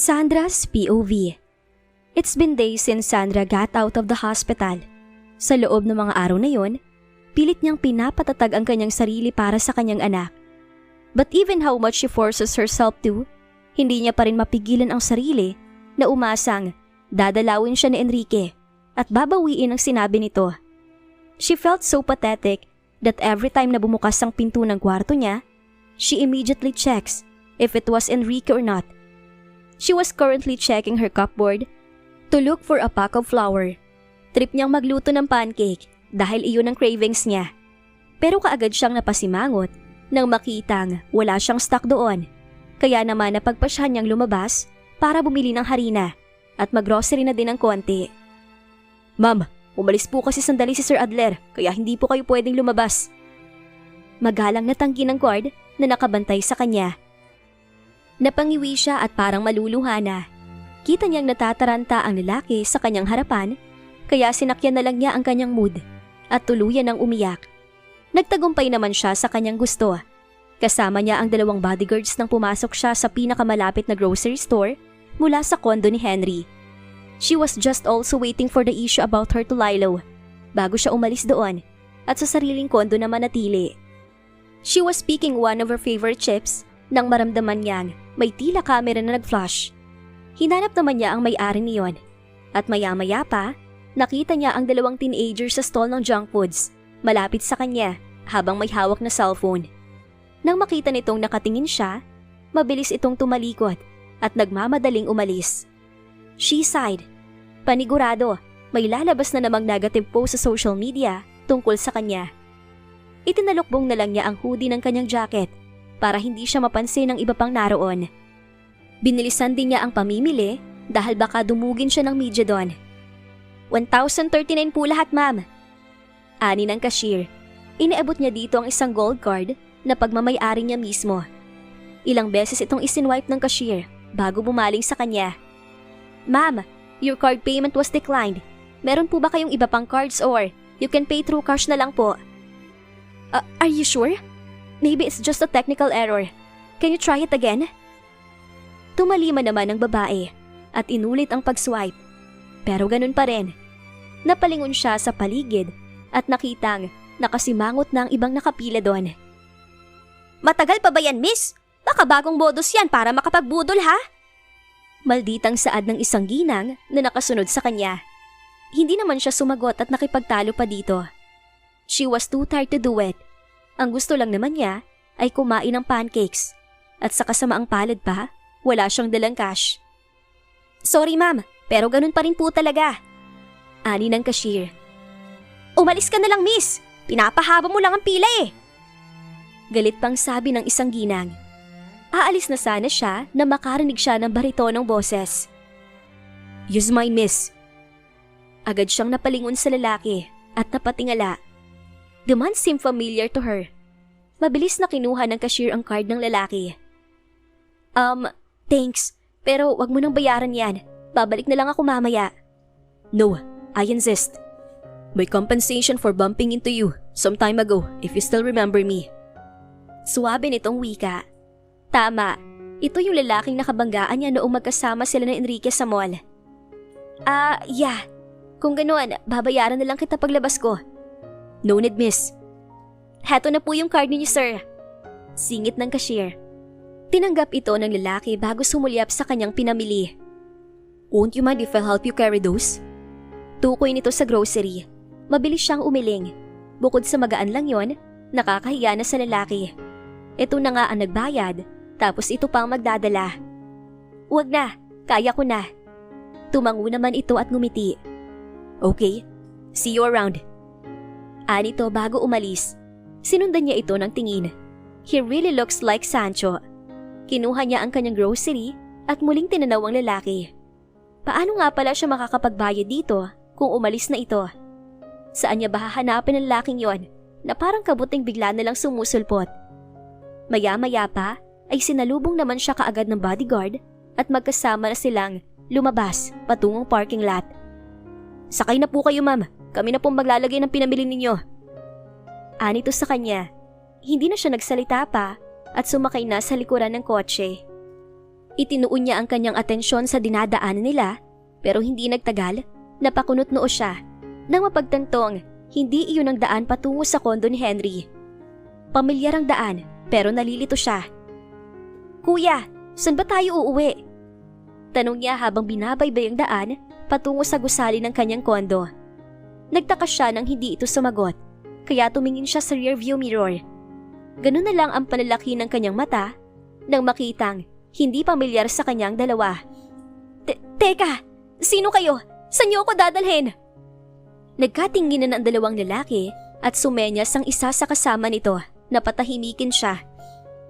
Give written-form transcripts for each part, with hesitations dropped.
Sandra's POV. It's been days since Sandra got out of the hospital. Sa loob ng mga araw na yon, pilit niyang pinapatatag ang kanyang sarili para sa kanyang anak. But even how much she forces herself to, hindi niya pa rin mapigilan ang sarili na umasang dadalawin siya ni Enrique at babawiin ang sinabi nito. She felt so pathetic that every time na bumukas ang pinto ng kwarto niya, she immediately checks if it was Enrique or not. She was currently checking her cupboard to look for a pack of flour. Trip niyang magluto ng pancake dahil iyon ang cravings niya. Pero kaagad siyang napasimangot nang makitang wala siyang stock doon. Kaya naman napagpasyahan niyang lumabas para bumili ng harina at maggrocery na din ng konti. "Ma'am, umalis po kasi sandali si Sir Adler kaya hindi po kayo pwedeng lumabas." Magalang na tanggi ng guard na nakabantay sa kanya. Napangiwi siya at parang maluluha na. Kita niyang natataranta ang lalaki sa kanyang harapan, kaya sinakyan na lang niya ang kanyang mood at tuluyan ng umiyak. Nagtagumpay naman siya sa kanyang gusto. Kasama niya ang 2 bodyguards nang pumasok siya sa pinakamalapit na grocery store mula sa kondo ni Henry. She was just also waiting for the issue about her to lie low bago siya umalis doon at sa sariling kondo na manatili. She was picking one of her favorite chips nang maramdaman niyang may tila camera na nag-flash. Hinanap naman niya ang may-ari niyon at maya-maya pa, nakita niya ang 2 teenagers sa stall ng junk foods malapit sa kanya habang may hawak na cellphone. Nang makita nitong nakatingin siya, mabilis itong tumalikod at nagmamadaling umalis. She sighed. Panigurado, may lalabas na namang negative post sa social media tungkol sa kanya. Itinalukbong na lang niya ang hoodie ng kanyang jacket para hindi siya mapansin ng iba pang naroon. Binilisan din niya ang pamimili dahil baka dumugin siya ng media doon. 1,039 po lahat, ma'am. Ani ng cashier. Iniabot niya dito ang isang gold card na pagmamay-ari niya mismo. Ilang beses itong isinwipe ng cashier bago bumaling sa kanya. "Ma'am, your card payment was declined. Meron po ba kayong iba pang cards or you can pay through cash na lang po?" Are you sure? Maybe it's just a technical error. Can you try it again?" Tumalima naman ang babae at inulit ang pag-swipe. Pero ganun pa rin. Napalingon siya sa paligid at nakitang nakasimangot na ang ibang nakapila doon. "Matagal pa ba yan, miss? Baka bagong bodos yan para makapagbudol, ha?" Malditang saad ng isang ginang na nakasunod sa kanya. Hindi naman siya sumagot at nakipagtalo pa dito. She was too tired to do it. Ang gusto lang naman niya ay kumain ng pancakes at sa kasamaang palad pa, wala siyang dalang cash. "Sorry ma'am, pero ganun pa rin po talaga." Ani ng cashier. "Umalis ka na lang, miss. Pinapahaba mo lang ang pila eh." Galit pang sabi ng isang ginang. Aalis na sana siya na makarinig siya ng baritonong boses. "Use mine, miss." Agad siyang napalingon sa lalaki at napatingala. The man seemed familiar to her. Mabilis na kinuha ng cashier ang card ng lalaki. Thanks, pero wag mo nang bayaran yan. Babalik na lang ako mamaya." "No, I insist. May compensation for bumping into you some time ago if you still remember me." Suwabe nitong wika. Tama, ito yung lalaking nakabanggaan niya noong magkasama sila ni Enrique sa mall. Yeah. Kung ganoon, babayaran na lang kita paglabas ko." "No need, miss." "Heto na po yung card niyo, sir." Singit ng cashier. Tinanggap ito ng lalaki bago sumulyap sa kanyang pinamili. "Won't you mind if I'll help you carry those?" Tukoy nito sa grocery. Mabilis siyang umiling. Bukod sa magaan lang yon, nakakahiya na sa lalaki. Ito na nga ang nagbayad, tapos ito pang magdadala. "Wag na, kaya ko na." Tumango naman ito at ngumiti. "Okay, see you around." Anito bago umalis. Sinundan niya ito ng tingin. He really looks like Sancho. Kinuha niya ang kanyang grocery at muling tinanaw ang lalaki. Paano nga pala siya makakapagbayad dito kung umalis na ito? Saan niya ba hahanapin ang lalaking yon na parang kabuting bigla na lang sumusulpot? Maya-maya pa ay sinalubong naman siya kaagad ng bodyguard at magkasama na silang lumabas patungong parking lot. "Sakay na po kayo, ma'am. Kami na pong maglalagay ng pinamili ninyo." Anito sa kanya. Hindi na siya nagsalita pa at sumakay na sa likuran ng kotse. Itinuon niya ang kanyang atensyon sa dinadaanan nila, pero hindi nagtagal, napakunot noo siya nang mapagtantong hindi iyon ang daan patungo sa kondo ni Henry. Pamilyar ang daan pero nalilito siya. "Kuya, saan ba tayo uuwi?" Tanong niya habang binabaybay ang daan patungo sa gusali ng kanyang kondo. Nagtaka siya nang hindi ito sumagot, kaya tumingin siya sa rearview mirror. Ganun na lang ang panlalaki ng kanyang mata nang makitang hindi pamilyar sa kanyang dalawa. Teka, sino kayo? Saan niyo ako dadalhin?" Nagkatinginan ang dalawang lalaki at sumenyas ang isa sa kasama nito na patahimikin siya.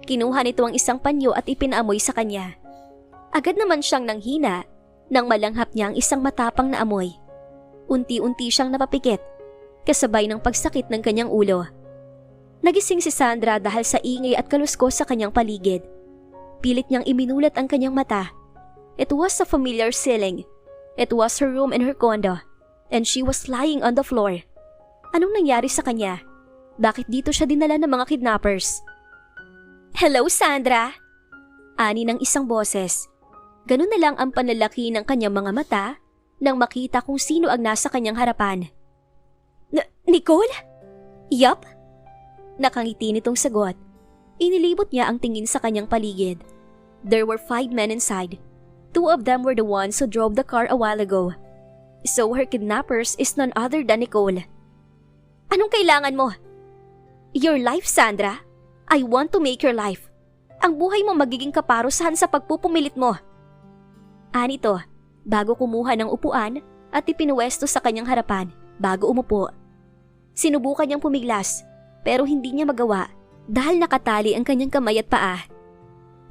Kinuha nito ang isang panyo at ipinaamoy sa kanya. Agad naman siyang nanghina nang malanghap niya ang isang matapang na amoy. Unti-unti siyang napapikit, kasabay ng pagsakit ng kanyang ulo. Nagising si Sandra dahil sa ingay at kaluskos sa kanyang paligid. Pilit niyang iminulat ang kanyang mata. It was a familiar ceiling. It was her room in her condo, and she was lying on the floor. Anong nangyari sa kanya? Bakit dito siya dinala ng mga kidnappers? "Hello, Sandra!" Ani ng isang boses. Ganun na lang ang panlalaki ng kanyang mga mata nang makita kung sino ang nasa kanyang harapan. Nicole? Yup. Nakangiti nitong sagot. Inilibot niya ang tingin sa kanyang paligid. There were 5 men inside. 2 of them were the ones who drove the car a while ago. So her kidnappers is none other than Nicole. "Anong kailangan mo?" "Your life, Sandra. I want to make your life. Ang buhay mo magiging kaparusahan sa pagpupumilit mo." Anito, bago kumuha ng upuan at ipinuwesto sa kanyang harapan bago umupo. Sinubukan niyang pumiglas pero hindi niya magawa dahil nakatali ang kanyang kamay at paa.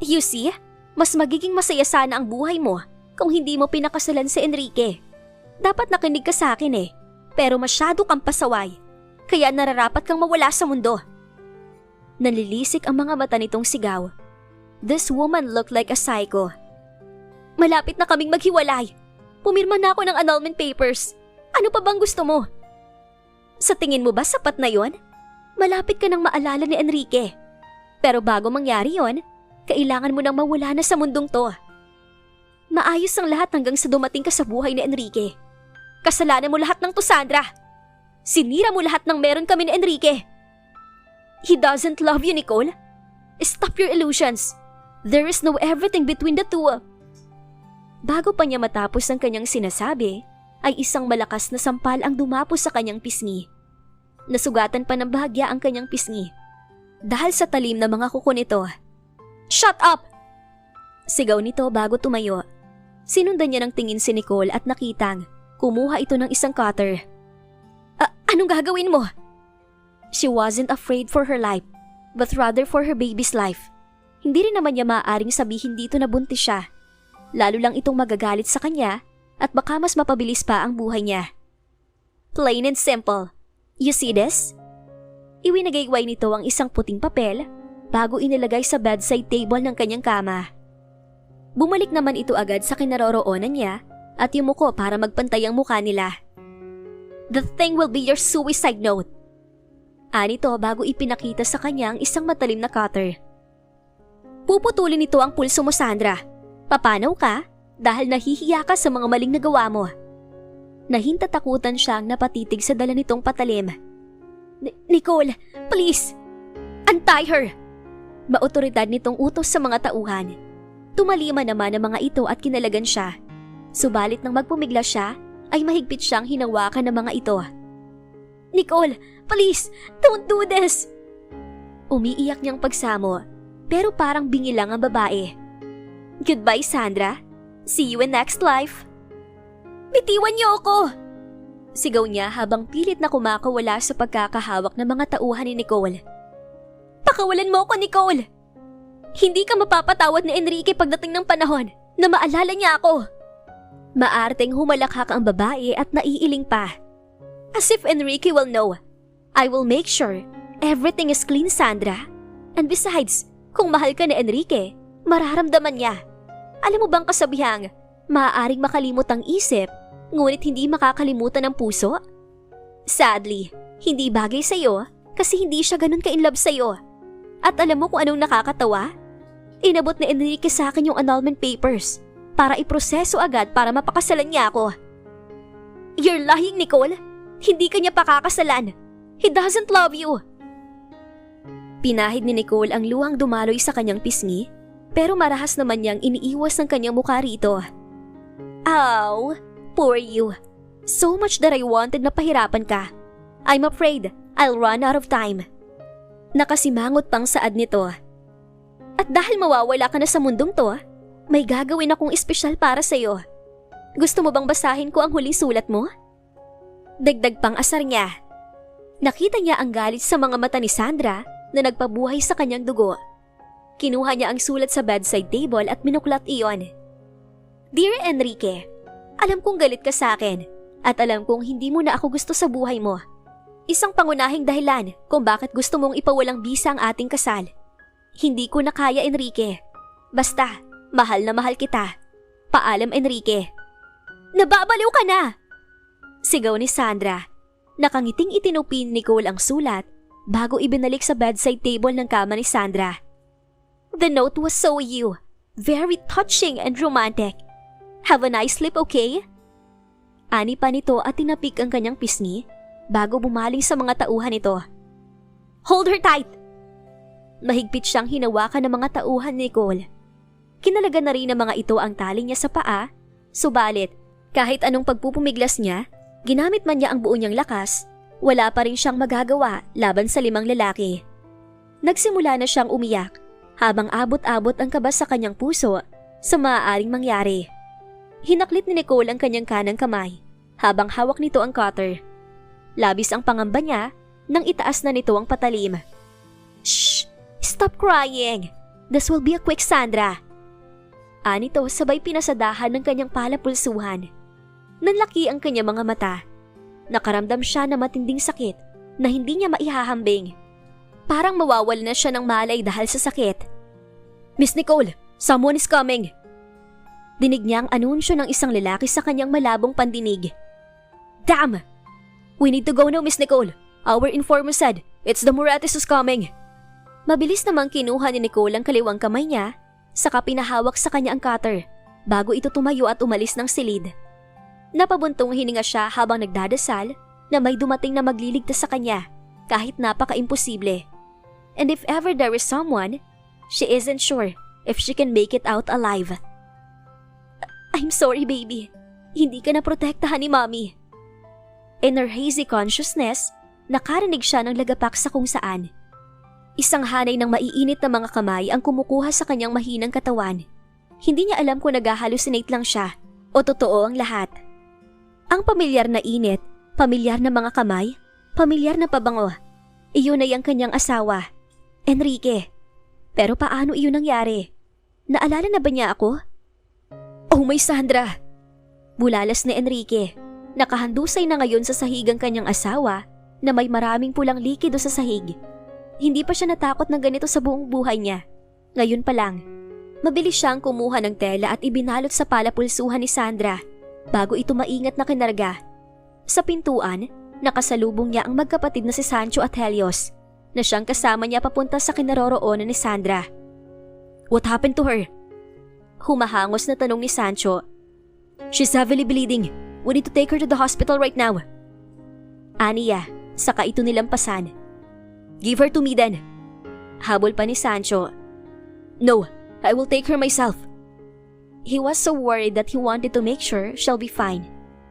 "You see, mas magiging masaya sana ang buhay mo kung hindi mo pinakasalan si Enrique. Dapat nakinig ka sa akin pero masyado kang pasaway, kaya nararapat kang mawala sa mundo." Nanlilisik ang mga mata nitong sigaw. This woman looked like a psycho. "Malapit na kaming maghiwalay. Pumirma na ako ng annulment papers. Ano pa bang gusto mo?" "Sa tingin mo ba sapat na yon? Malapit ka nang maalala ni Enrique. Pero bago mangyari yon, kailangan mo nang mawala na sa mundong to. Maayos ang lahat hanggang sa dumating ka sa buhay ni Enrique. Kasalanan mo lahat ng to, Sandra. Sinira mo lahat ng meron kami ni Enrique. He doesn't love you, Nicole. Stop your illusions. There is no everything between the two." Bago pa niya matapos ang kanyang sinasabi, ay isang malakas na sampal ang dumapos sa kanyang pisngi. Nasugatan pa ng bahagya ang kanyang pisngi dahil sa talim na mga kuko nito. "Shut up!" Sigaw nito bago tumayo. Sinundan niya ng tingin si Nicole at nakitang kumuha ito ng isang cutter. Anong gagawin mo?" She wasn't afraid for her life, but rather for her baby's life. Hindi rin naman niya maaaring sabihin dito na buntis siya. Lalo lang itong magagalit sa kanya at baka mas mapabilis pa ang buhay niya. Plain and simple. You see this? Iwinagayway nito ang isang puting papel bago inilagay sa bedside table ng kanyang kama. Bumalik naman ito agad sa kinaroroonan niya at yumuko para magpantay ang mukha nila. "The thing will be your suicide note." Anito bago ipinakita sa kanya ang isang matalim na cutter. "Puputulin nito ang pulso mo, Sandra. Papanaw ka dahil nahihiya ka sa mga maling nagawa mo." Nahintatakutan siyang napatitig sa dala nitong patalim. Nicole, please! Untie her!" Maotoridad nitong utos sa mga tauhan. Tumalima naman ang mga ito at kinalagan siya. Subalit nang magpumigla siya, ay mahigpit siyang hinawakan ng mga ito. "Nicole, please! Don't do this!" Umiiyak niyang pagsamo, pero parang bingi lang ang babae. "Goodbye, Sandra. See you in next life." "Bitiwan niyo ako!" Sigaw niya habang pilit na kumakawala sa pagkakahawak ng mga tauhan ni Nicole. "Pakawalan mo ako, Nicole! Hindi ka mapapatawad ni Enrique pagdating ng panahon na maalala niya ako." Maarteng humalakhak ang babae at naiiling pa. "As if Enrique will know. I will make sure everything is clean, Sandra. And besides, kung mahal ka ni Enrique, mararamdaman niya. Alam mo bang kasabihang, maaaring makalimot ang isip, ngunit hindi makakalimutan ang puso? Sadly, hindi bagay sa'yo kasi hindi siya ganun ka-inlove sa'yo. At alam mo kung anong nakakatawa? Inabot ni Enrique sa akin yung annulment papers para iproseso agad para mapakasalan niya ako. You're lying, Nicole. Hindi ka niya pakakasalan. He doesn't love you. Pinahid ni Nicole ang luhang dumaloy sa kanyang pisngi, pero marahas naman niyang iniiwas ang kanyang mukha rito. Ow, poor you. So much that I wanted na pahirapan ka. I'm afraid I'll run out of time. Nakasimangot pang saad nito. At dahil mawawala ka na sa mundong to, may gagawin akong espesyal para sa'yo. Gusto mo bang basahin ko ang huling sulat mo? Dagdag pang asar niya. Nakita niya ang galit sa mga mata ni Sandra na nagpabuhay sa kanyang dugo. Kinuha niya ang sulat sa bedside table at minuklat iyon. Dear Enrique, alam kong galit ka sa akin at alam kong hindi mo na ako gusto sa buhay mo. Isang pangunahing dahilan kung bakit gusto mong ipawalang bisa ang ating kasal. Hindi ko na kaya, Enrique. Basta, mahal na mahal kita. Paalam, Enrique. Nababaliw ka na! Sigaw ni Sandra. Nakangiting itinupin ni Nicole ang sulat bago ibinalik sa bedside table ng kama ni Sandra. The note was so you. Very touching and romantic. Have a nice sleep, okay? Ani pa nito at tinapik ang kanyang pisngi bago bumaling sa mga tauhan nito. Hold her tight! Mahigpit siyang hinawakan ng mga tauhan ni Nicole. Kinalaga na rin ng mga ito ang tali niya sa paa, subalit kahit anong pagpupumiglas niya, ginamit man niya ang buo niyang lakas, wala pa rin siyang magagawa laban sa 5 lalaki. Nagsimula na siyang umiyak habang abot-abot ang kaba sa kanyang puso sa maaaring mangyari. Hinaklit ni Nicole ang kanyang kanang kamay habang hawak nito ang cutter. Labis ang pangamba niya nang itaas na nito ang patalim. Shh! Stop crying! This will be a quick, Sandra. Anito sabay pinasadahan ng kanyang palapulsuhan. Nanlaki ang kanyang mga mata. Nakaramdam siya ng matinding sakit na hindi niya maihahambing. Parang mawawala na siya ng malay dahil sa sakit. Miss Nicole, someone is coming! Dinig niya ang anunsyo ng isang lalaki sa kanyang malabong pandinig. Damn! We need to go now, Miss Nicole. Our informer said, it's the Moratis who's coming. Mabilis namang kinuha ni Nicole ang kaliwang kamay niya, saka pinahawak sa kanya ang cutter, bago ito tumayo at umalis ng silid. Napabuntong hininga siya habang nagdadasal na may dumating na magliligtas sa kanya kahit napaka-imposible. And if ever there is someone, she isn't sure if she can make it out alive. I'm sorry, baby. Hindi ka naprotektahan ni Mommy. In her hazy consciousness, nakarinig siya ng lagapak sa kung saan. Isang hanay ng maiinit na mga kamay ang kumukuha sa kanyang mahinang katawan. Hindi niya alam kung nag-hallucinate lang siya o totoo ang lahat. Ang pamilyar na init, pamilyar na mga kamay, pamilyar na pabango. Iyon ay ang kanyang asawa, Enrique. Pero paano iyon nangyari? Naalala na ba niya ako? Oh my Sandra! Bulalas ni Enrique. Nakahandusay na ngayon sa sahig ang kanyang asawa na may maraming pulang likido sa sahig. Hindi pa siya natakot ng ganito sa buong buhay niya. Ngayon pa lang. Mabilis siyang kumuha ng tela at ibinalot sa palapulsuhan ni Sandra bago ito maingat na kinarga. Sa pintuan, nakasalubong niya ang magkapatid na si Sancho at Helios na siyang kasama niya papunta sa kinaroroonan ni Sandra. What happened to her? Humahangos na tanong ni Sancho. She's heavily bleeding. We need to take her to the hospital right now. Aniya, saka ito nilampasan. Give her to me then. Habol pa ni Sancho. No, I will take her myself. He was so worried that he wanted to make sure she'll be fine.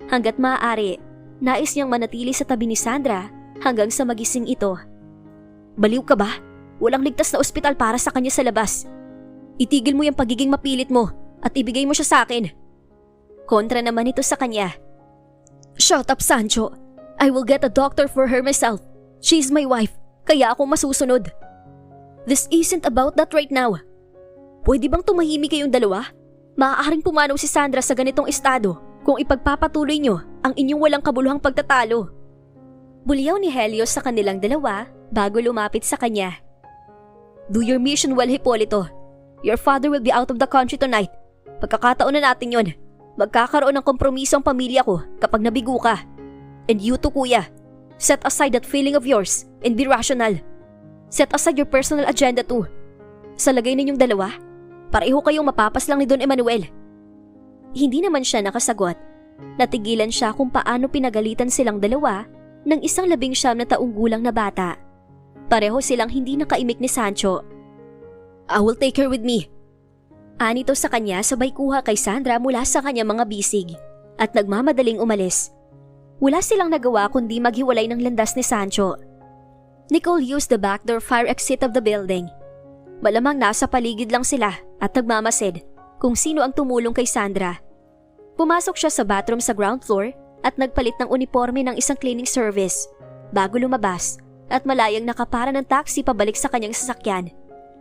Hanggat maaari, nais niyang manatili sa tabi ni Sandra hanggang sa magising ito. Baliw ka ba? Walang ligtas na ospital para sa kanya sa labas. Itigil mo yung pagiging mapilit mo at ibigay mo siya sa akin. Kontra naman ito sa kanya. Shut up, Sancho. I will get a doctor for her myself. She's my wife, kaya ako masusunod. This isn't about that right now. Pwede bang tumahimik kayong dalawa? Maaaring pumanong si Sandra sa ganitong estado kung ipagpapatuloy nyo ang inyong walang kabuluhang pagtatalo. Buliyaw ni Helios sa kanilang dalawa bago lumapit sa kanya. Do your mission well, Hippolito. Your father will be out of the country tonight. Pagkakataon na natin yon. Magkakaroon ng kompromiso ang pamilya ko kapag nabigo ka. And you too, kuya. Set aside that feeling of yours and be rational. Set aside your personal agenda too. Sa lagay ninyong dalawa, Pareho kayong mapapaslang ni Don Emmanuel. Hindi naman siya nakasagot. Natigilan siya kung paano pinagalitan silang dalawa ng isang 19 na taong gulang na bata. Pareho silang hindi nakaimik ni Sancho. I will take her with me. Anito sa kanya sabay kuha kay Sandra mula sa kanyang mga bisig at nagmamadaling umalis. Wala silang nagawa kundi maghiwalay ng landas ni Sancho. Nicole used the back door fire exit of the building. Malamang nasa paligid lang sila at nagmamasid kung sino ang tumulong kay Sandra. Pumasok siya sa bathroom sa ground floor at nagpalit ng uniforme ng isang cleaning service bago lumabas at malayang nakapara ng taxi pabalik sa kanyang sasakyan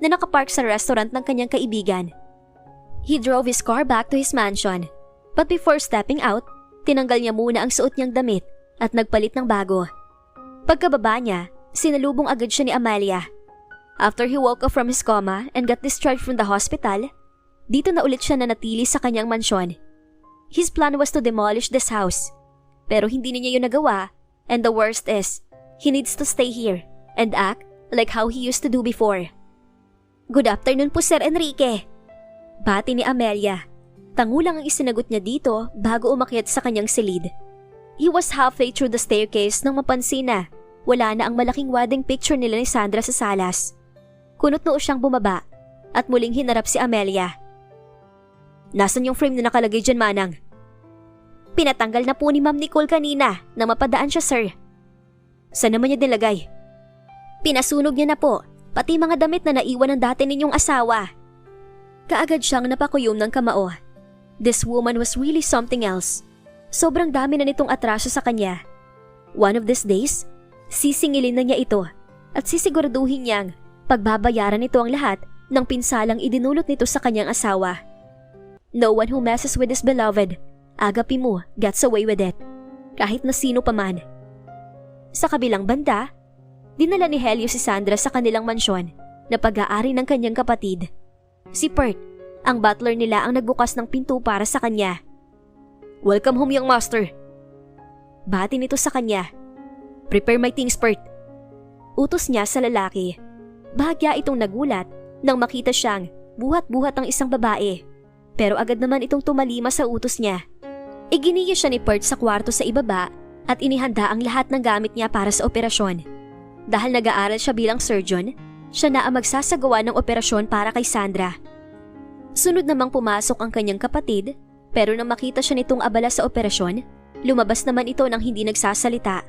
na nakapark sa restaurant ng kanyang kaibigan. He drove his car back to his mansion, but before stepping out, tinanggal niya muna ang suot niyang damit at nagpalit ng bago. Pagkababa niya, sinalubong agad siya ni Amalia. After he woke up from his coma and got discharged from the hospital, dito na ulit siya nanatili sa kanyang mansyon. His plan was to demolish this house, pero hindi niya yun nagawa, and the worst is, he needs to stay here and act like how he used to do before. Good afternoon po, Sir Enrique. Bati ni Amelia. Tangulang ang isinagot niya dito bago umakyat sa kanyang silid. He was halfway through the staircase nang mapansin na wala na ang malaking wedding picture nila ni Sandra sa salas. Kunot-noo siyang bumaba at muling hinarap si Amelia. Nasaan yung frame na nakalagay dyan, Manang? Pinatanggal na po ni Ma'am Nicole kanina na mapadaan siya, sir. Saan naman niya nilagay? Pinasunog niya na po, pati mga damit na naiwan ng dati ninyong asawa. Kaagad siyang napakuyom ng kamao. This woman was really something else. Sobrang dami na nitong atraso sa kanya. One of these days, sisingilin na niya ito at sisiguraduhin niyang pagbabayaran nito ang lahat ng pinsalang idinulot nito sa kanyang asawa. No one who messes with his beloved, agapi mo, gets away with it. Kahit na sino pa man. Sa kabilang banda, dinala ni Helio si Sandra sa kanilang mansyon na pag-aari ng kanyang kapatid. Si Pert, ang butler nila ang nagbukas ng pinto para sa kanya. Welcome home, young master. Bati nito sa kanya. Prepare my things, Pert. Utos niya sa lalaki. Bahagya itong nagulat nang makita siyang buhat-buhat ang isang babae. Pero agad naman itong tumalima sa utos niya. Iginiya siya ni Pert sa kwarto sa ibaba at inihanda ang lahat ng gamit niya para sa operasyon. Dahil nag-aaral siya bilang surgeon, siya na ang magsasagawa ng operasyon para kay Sandra. Sunod namang pumasok ang kanyang kapatid, pero nang makita siya nitong abala sa operasyon, lumabas naman ito nang hindi nagsasalita.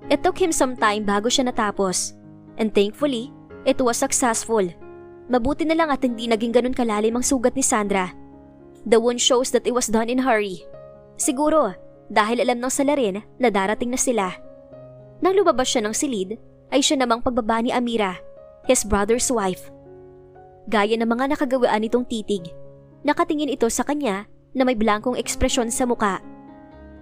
It took him some time bago siya natapos, and thankfully, it was successful. Mabuti na lang at hindi naging ganun kalalim ang sugat ni Sandra. The wound shows that it was done in a hurry. Siguro, dahil alam ng salarin na darating na sila. Nang lumabas siya ng silid, ay siya namang pagbaba ni Amira, his brother's wife. Gaya ng mga nakagawaan nitong titig, nakatingin ito sa kanya na may blankong ekspresyon sa muka.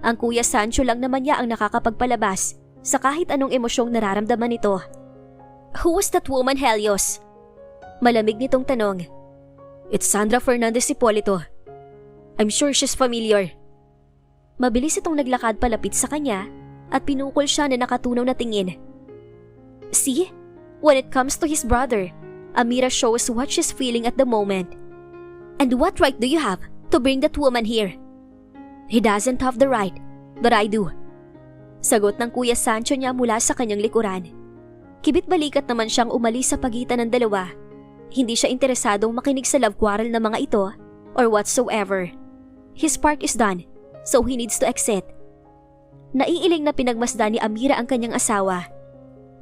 Ang Kuya Sancho lang naman niya ang nakakapagpalabas sa kahit anong emosyong nararamdaman nito. Who was that woman, Helios? Malamig nitong tanong. It's Sandra Fernandez Hipolito. I'm sure she's familiar. Mabilis itong naglakad palapit sa kanya at pinukol siya na nakatunaw na tingin. See? When it comes to his brother, Amira shows what she's feeling at the moment. And what right do you have to bring that woman here? He doesn't have the right, but I do. Sagot ng Kuya Sancho niya mula sa kanyang likuran. Kibit-balikat naman siyang umalis sa pagitan ng dalawa. Hindi siya interesadong makinig sa love quarrel ng mga ito or whatsoever. His part is done, so he needs to exit. Naiiling na pinagmasdan ni Amira ang kanyang asawa.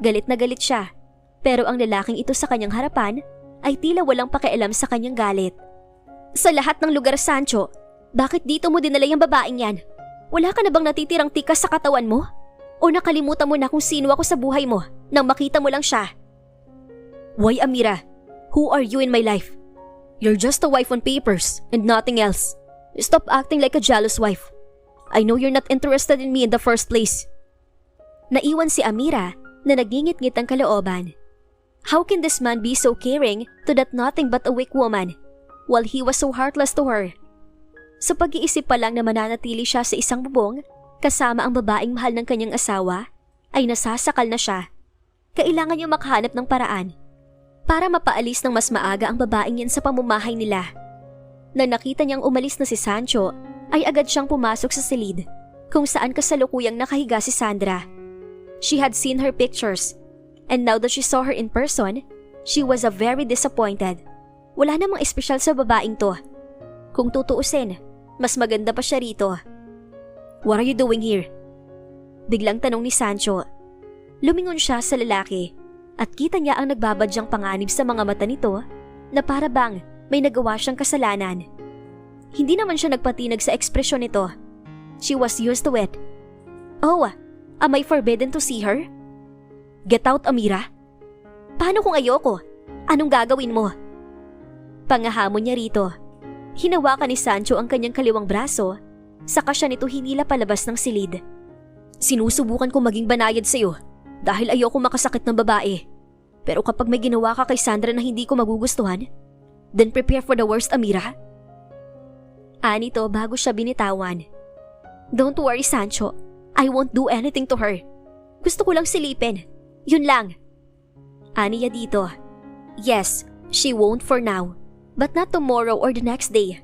Galit na galit siya, pero ang lalaking ito sa kanyang harapan ay tila walang pakialam sa kanyang galit. Sa lahat ng lugar, Sancho, bakit dito mo dinala yung babaeng yan? Wala ka na bang natitirang tikas sa katawan mo? O nakalimutan mo na kung sino ako sa buhay mo nang makita mo lang siya? Why, Amira? Who are you in my life? You're just a wife on papers and nothing else. Stop acting like a jealous wife. I know you're not interested in me in the first place. Naiwan si Amira na nagingit-ngit ang kalooban. How can this man be so caring to that nothing but a weak woman, while he was so heartless to her? Sa pag-iisip pa lang na mananatili siya sa isang bubong, kasama ang babaeng mahal ng kanyang asawa, ay nasasakal na siya. Kailangan niyang makahanap ng paraan. para mapaalis ng mas maaga ang babaeng yan sa pamumuhay nila. Nang nakita niyang umalis na si Sancho, ay agad siyang pumasok sa silid kung saan kasalukuyang nakahiga si Sandra. She had seen her pictures, and now that she saw her in person, she was very disappointed. Wala namang espesyal sa babaeng to. Kung tutuusin, mas maganda pa siya rito. "What are you doing here?" Biglang tanong ni Sancho. Lumingon siya sa lalaki at kita niya ang nagbabadyang panganib sa mga mata nito na para bang may nagawa siyang kasalanan. Hindi naman siya nagpatinag sa ekspresyon nito. She was used to it. "Oh, am I forbidden to see her?" "Get out, Amira." "Paano kung ayoko? Anong gagawin mo?" Pangahamon niya rito. Hinawakan ni Sancho ang kanyang kaliwang braso, saka siya nito hinila palabas ng silid. "Sinusubukan kong maging banayad sa'yo dahil ayoko makasakit ng babae. Pero kapag may ginawa ka kay Sandra na hindi ko magugustuhan, then prepare for the worst, Amira." Ani to bago siya binitawan. "Don't worry, Sancho. I won't do anything to her. Gusto ko lang silipin. Yun lang." Ani niya dito. Yes, she won't for now, but not tomorrow or the next day.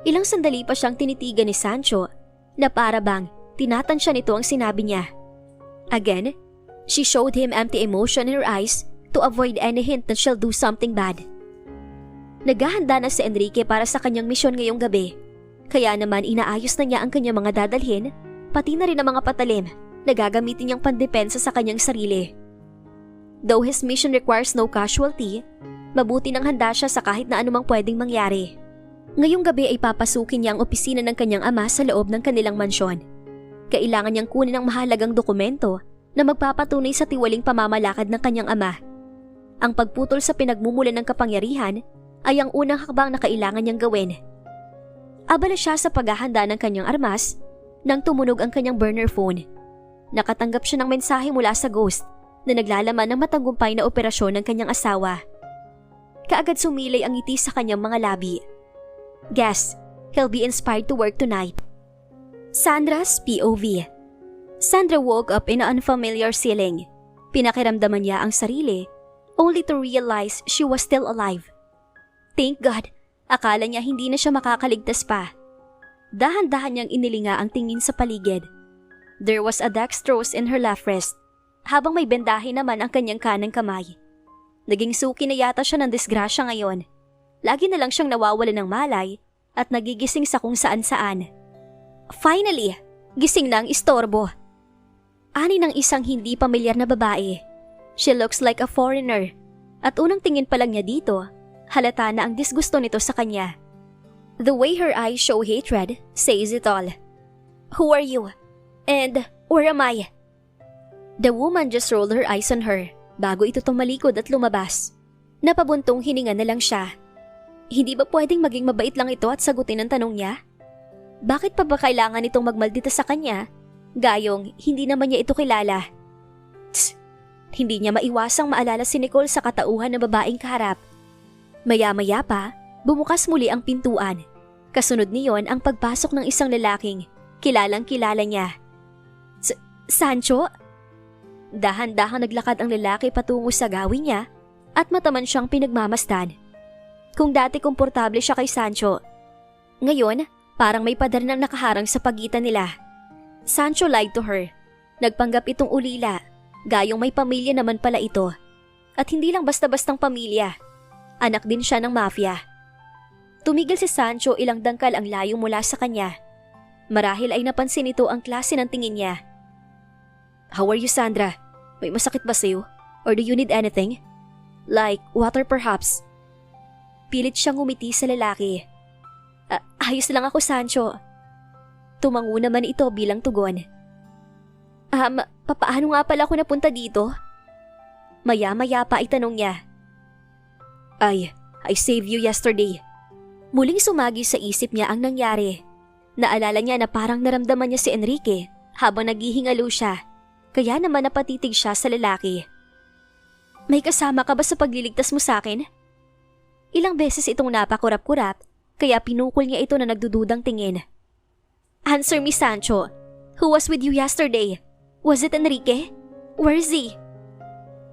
Ilang sandali pa siyang tinitigan ni Sancho na para bang tinatansya nito ang sinabi niya. Again, she showed him empty emotion in her eyes to avoid any hint that she'll do something bad. Naghahanda na si Enrique para sa kanyang misyon ngayong gabi, kaya naman inaayos na niya ang kanyang mga dadalhin, pati na rin ang mga patalim na gagamitin niyang pandepensa sa kanyang sarili. Though his mission requires no casualty, mabuti nang handa siya sa kahit na anumang pwedeng mangyari. Ngayong gabi ay papasukin niya ang opisina ng kanyang ama sa loob ng kanilang mansyon. Kailangan niyang kunin ang mahalagang dokumento na magpapatunay sa tiwaling pamamalakad ng kanyang ama. Ang pagputol sa pinagmumulan ng kapangyarihan ay ang unang hakbang na kailangan niyang gawin. Abala siya sa paghahanda ng kanyang armas nang tumunog ang kanyang burner phone. Nakatanggap siya ng mensahe mula sa ghost na naglalaman ng matagumpay na operasyon ng kanyang asawa. Kaagad sumilay ang ngiti sa kanyang mga labi. Guess, he'll be inspired to work tonight. Sandra's POV. Sandra woke up in an unfamiliar ceiling. Pinakiramdaman niya ang sarili, only to realize she was still alive. Thank God, akala niya hindi na siya makakaligtas pa. Dahan-dahan niyang inilinga ang tingin sa paligid. There was a dextrose in her left wrist, habang may bendahe naman ang kanyang kanang kamay. Naging suki na yata siya ng disgrasya ngayon. Lagi na lang siyang nawawala ng malay at nagigising sa kung saan-saan. Finally, gising na ang istorbo. Ani ng isang hindi pamilyar na babae. She looks like a foreigner at unang tingin pa lang niya dito, halata na ang disgusto nito sa kanya. The way her eyes show hatred says it all. Who are you? And where am I? The woman just rolled her eyes on her bago ito tumalikod at lumabas. Napabuntong hininga na lang siya. Hindi ba pwedeng maging mabait lang ito at sagutin ang tanong niya? Bakit pa ba kailangan itong magmaldita sa kanya? Gayong hindi naman niya ito kilala. Tss, hindi niya maiwasang maalala si Nicole sa katauhan ng babaeng kaharap. Maya-maya pa, bumukas muli ang pintuan. Kasunod niyon ang pagpasok ng isang lalaking kilalang-kilala niya. Sancho? Dahan-dahan naglakad ang lalaki patungo sa gawin niya at mataman siyang pinagmamasdan. Kung dati komportable siya kay Sancho, ngayon parang may pader nang nakaharang sa pagitan nila. Sancho lied to her. Nagpanggap itong ulila, gayong may pamilya naman pala ito. At hindi lang basta-bastang pamilya. Anak din siya ng mafia. Tumigil si Sancho ilang dangkal ang layo mula sa kanya. Marahil ay napansin nito ang klase ng tingin niya. How are you, Sandra? May masakit ba sa'yo? Or do you need anything? Like water perhaps? Pilit siyang ngumiti sa lalaki. Ayos lang ako, Sancho. Tumango naman ito bilang tugon. Papaano nga pala ako napunta dito? Maya-maya pa itanong niya. I saved you yesterday. Muling sumagi sa isip niya ang nangyari. Naalala niya na parang naramdaman niya si Enrique habang naghihingalo siya. Kaya naman napatitig siya sa lalaki. May kasama ka ba sa pagliligtas mo sa akin? Ilang beses itong napakurap-kurap, kaya pinukol niya ito na nagdududang tingin. Answer me, Sancho. Who was with you yesterday? Was it Enrique? Where is he?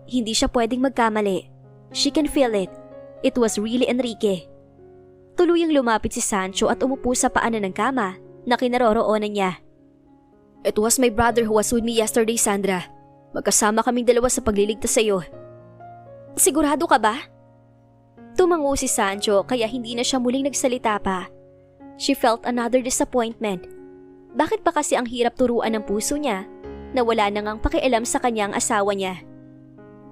Hindi siya pwedeng magkamali. She can feel it. It was really Enrique. Tuluyang lumapit si Sancho at umupo sa paanan ng kama na kinaroroonan niya. It was my brother who was with me yesterday, Sandra. Magkasama kaming dalawa sa pagliligtas sa iyo. Sigurado ka ba? Tumango si Sancho kaya hindi na siya muling nagsalita pa. She felt another disappointment. Bakit pa kasi ang hirap turuan ng puso niya na wala na ngang pakialam sa kanyang asawa niya?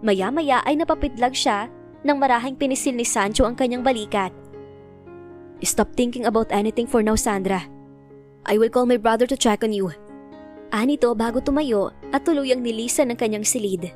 Maya-maya ay napapitlag siya nang marahing pinisil ni Sancho ang kanyang balikat. Stop thinking about anything for now, Sandra. I will call my brother to check on you. Anito bago tumayo at tuluyang nilisan ng kanyang silid.